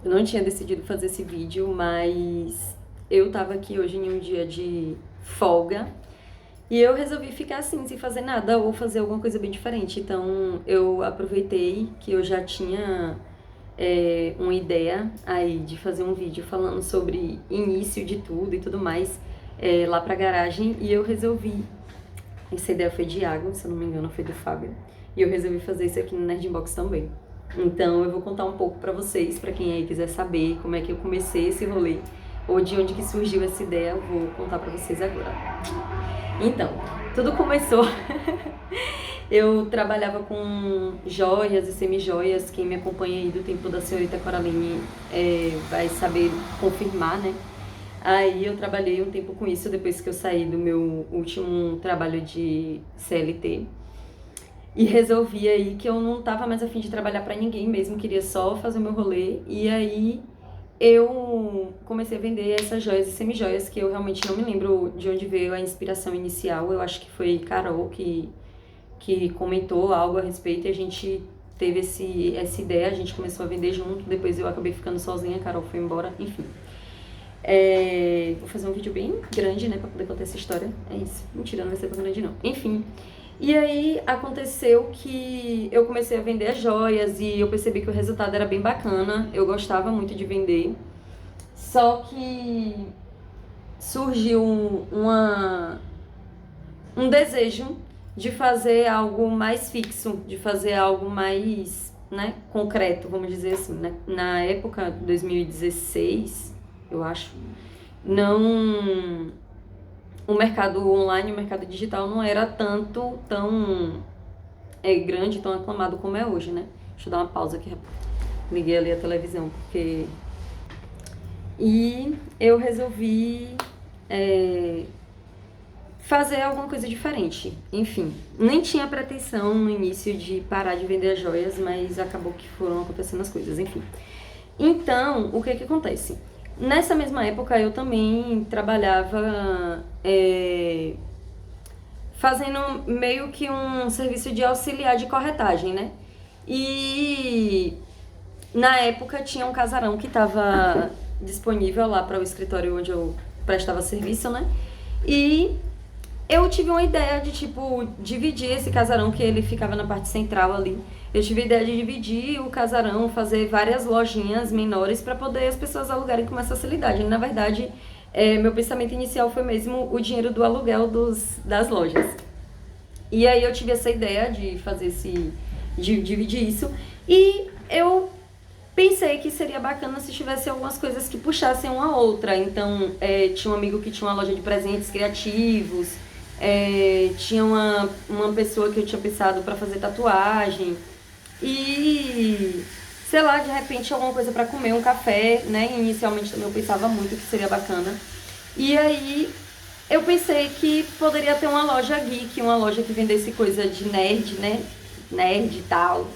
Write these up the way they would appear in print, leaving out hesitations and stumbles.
Eu não tinha decidido fazer esse vídeo, mas eu tava aqui hoje em um dia de folga e eu resolvi ficar assim, sem fazer nada ou fazer alguma coisa bem diferente. Então eu aproveitei que eu já tinha uma ideia aí de fazer um vídeo falando sobre início de tudo e tudo mais lá pra garagem e eu resolvi. Essa ideia foi de Iago, se eu não me engano, foi do Fábio. E eu resolvi fazer isso aqui no Nerdbox também. Então eu vou contar um pouco pra vocês, pra quem aí quiser saber como é que eu comecei esse rolê, ou de onde que surgiu essa ideia, eu vou contar pra vocês agora. Então, tudo começou. Eu trabalhava com joias e semi-joias. Quem me acompanha aí do tempo da senhorita Coraline vai saber confirmar, né? Aí eu trabalhei um tempo com isso depois que eu saí do meu último trabalho de CLT. E resolvi aí que eu não tava mais a fim de trabalhar pra ninguém mesmo, queria só fazer o meu rolê. E aí eu comecei a vender essas joias e semi-joias que eu realmente não me lembro de onde veio a inspiração inicial. Eu acho que foi Carol que comentou algo a respeito e a gente teve essa ideia, a gente começou a vender junto, depois eu acabei ficando sozinha, a Carol foi embora, enfim. Vou fazer um vídeo bem grande, né, pra poder contar essa história. É isso. Mentira, não vai ser tão grande não. Enfim. E aí aconteceu que eu comecei a vender as joias e eu percebi que o resultado era bem bacana. Eu gostava muito de vender. Só que surgiu um desejo de fazer algo mais fixo, de fazer algo mais, né, concreto, vamos dizer assim, né? Na época, 2016, eu acho, não, o mercado online, o mercado digital não era tão grande, tão aclamado como é hoje, né? Deixa eu dar uma pausa aqui, liguei ali a televisão, porque... E eu resolvi fazer alguma coisa diferente. Enfim, nem tinha pretensão no início de parar de vender as joias, mas acabou que foram acontecendo as coisas, enfim. Então, o que que acontece? Nessa mesma época, eu também trabalhava fazendo meio que um serviço de auxiliar de corretagem, né? E na época tinha um casarão que estava disponível lá para o escritório onde eu prestava serviço, né? E eu tive uma ideia de, tipo, dividir esse casarão, que ele ficava na parte central ali. Eu tive a ideia de dividir o casarão, fazer várias lojinhas menores para poder as pessoas alugarem com mais facilidade. Na verdade, meu pensamento inicial foi mesmo o dinheiro do aluguel das lojas. E aí eu tive essa ideia de fazer de dividir isso. E eu pensei que seria bacana se tivesse algumas coisas que puxassem uma a outra. Então, tinha um amigo que tinha uma loja de presentes criativos, tinha uma pessoa que eu tinha pensado para fazer tatuagem e, sei lá, de repente alguma coisa para comer, um café, né? Inicialmente também eu pensava muito que seria bacana. E aí eu pensei que poderia ter uma loja geek, uma loja que vendesse coisa de nerd, né? Nerd e tal.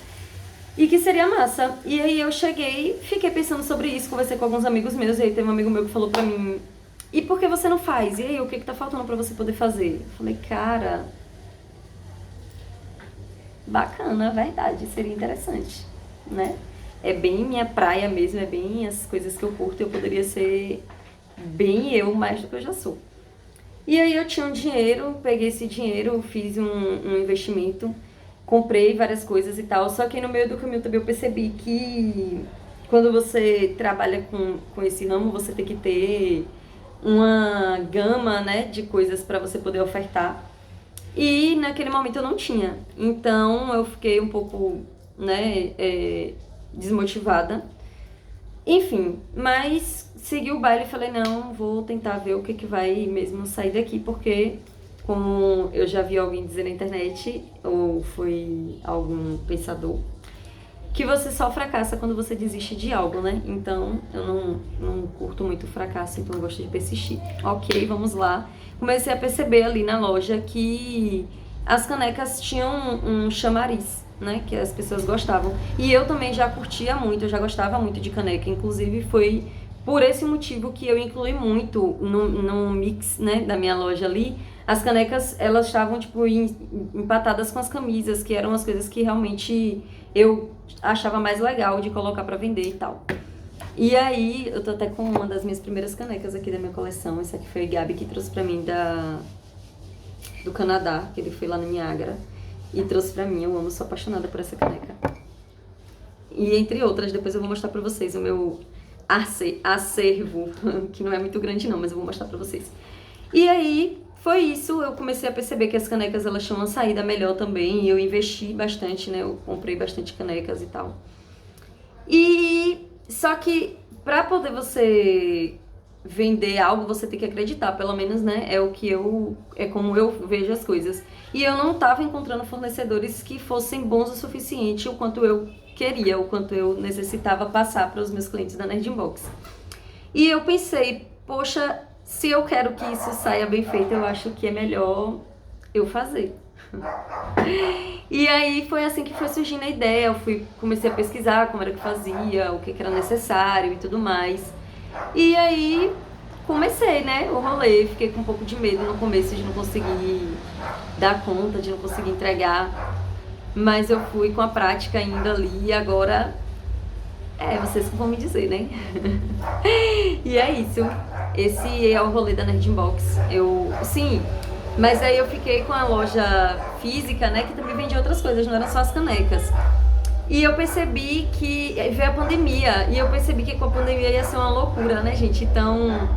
E que seria massa. E aí eu cheguei, fiquei pensando sobre isso, conversei com alguns amigos meus, e aí teve um amigo meu que falou pra mim: e por que você não faz? E aí, o que tá faltando pra você poder fazer? Eu falei, cara, bacana, verdade, seria interessante, né? É bem minha praia mesmo, é bem as coisas que eu curto, eu poderia ser bem eu mais do que eu já sou. E aí eu tinha um dinheiro, peguei esse dinheiro, fiz um investimento, comprei várias coisas e tal, só que no meio do caminho também eu percebi que quando você trabalha com esse ramo, você tem que ter uma gama, né, de coisas para você poder ofertar. E naquele momento eu não tinha. Então eu fiquei um pouco, né, desmotivada. Enfim, mas segui o baile e falei, não, vou tentar ver o que vai mesmo sair daqui, porque como eu já vi alguém dizer na internet, ou foi algum pensador, que você só fracassa quando você desiste de algo, né? Então, eu não curto muito fracasso, então eu gosto de persistir. Ok, vamos lá. Comecei a perceber ali na loja que as canecas tinham um chamariz, né? Que as pessoas gostavam. E eu também já curtia muito, eu já gostava muito de caneca. Inclusive, foi por esse motivo que eu incluí muito no mix, né, da minha loja ali. As canecas, elas estavam, tipo, empatadas com as camisas, que eram as coisas que realmente eu achava mais legal de colocar pra vender e tal. E aí, eu tô até com uma das minhas primeiras canecas aqui da minha coleção. Essa aqui foi a Gabi que trouxe pra mim do Canadá, que ele foi lá no Niágara. E trouxe pra mim, eu amo, sou apaixonada por essa caneca. E entre outras, depois eu vou mostrar pra vocês o meu acervo, que não é muito grande não, mas eu vou mostrar pra vocês. E aí, foi isso, eu comecei a perceber que as canecas, elas tinham uma saída melhor também, e eu investi bastante, né, eu comprei bastante canecas e tal. E, só que, pra poder você vender algo, você tem que acreditar, pelo menos, né, é como eu vejo as coisas. E eu não tava encontrando fornecedores que fossem bons o suficiente, o quanto eu queria, o quanto eu necessitava passar para os meus clientes da Nerd Inbox. E eu pensei, poxa, se eu quero que isso saia bem feito, eu acho que é melhor eu fazer. E aí foi assim que foi surgindo a ideia, comecei a pesquisar como era que fazia, o que era necessário e tudo mais. E aí comecei, né, o rolê, fiquei com um pouco de medo no começo de não conseguir dar conta, de não conseguir entregar. Mas eu fui com a prática ainda ali e agora vocês que vão me dizer, né? E é isso. Esse é o rolê da Nerd Inbox. Sim, mas aí eu fiquei com a loja física, né, que também vendia outras coisas, não eram só as canecas. E eu percebi que veio a pandemia, e eu percebi que com a pandemia ia ser uma loucura, né, gente? Então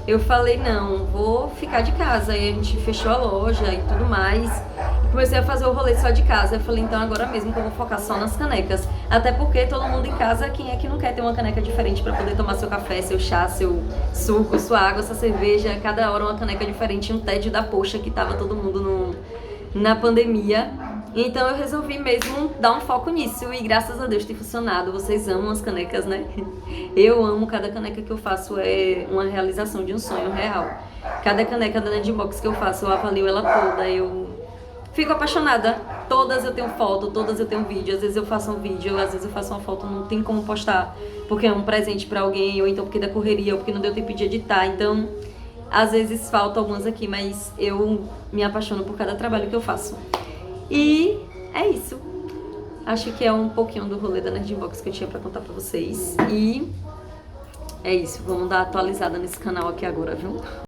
eu falei, não, vou ficar de casa. Aí a gente fechou a loja e tudo mais. E comecei a fazer o rolê só de casa. Eu falei, então agora mesmo que eu vou focar só nas canecas. Até porque todo mundo em casa, quem é que não quer ter uma caneca diferente pra poder tomar seu café, seu chá, seu suco, sua água, sua cerveja. Cada hora uma caneca diferente, um tédio da poxa que tava todo mundo na pandemia. Então eu resolvi mesmo dar um foco nisso e graças a Deus tem funcionado. Vocês amam as canecas, né? Eu amo, cada caneca que eu faço é uma realização de um sonho real. Cada caneca da Nerd Inbox que eu faço, eu avalio ela toda, eu fico apaixonada. Todas eu tenho foto, todas eu tenho vídeo. Às vezes eu faço um vídeo, às vezes eu faço uma foto, não tem como postar porque é um presente pra alguém, ou então porque da correria, ou porque não deu tempo de editar. Então, às vezes faltam algumas aqui, mas eu me apaixono por cada trabalho que eu faço. E é isso. Acho que é um pouquinho do rolê da Nerd Inbox que eu tinha pra contar pra vocês. E é isso. Vamos dar atualizada nesse canal aqui agora, viu?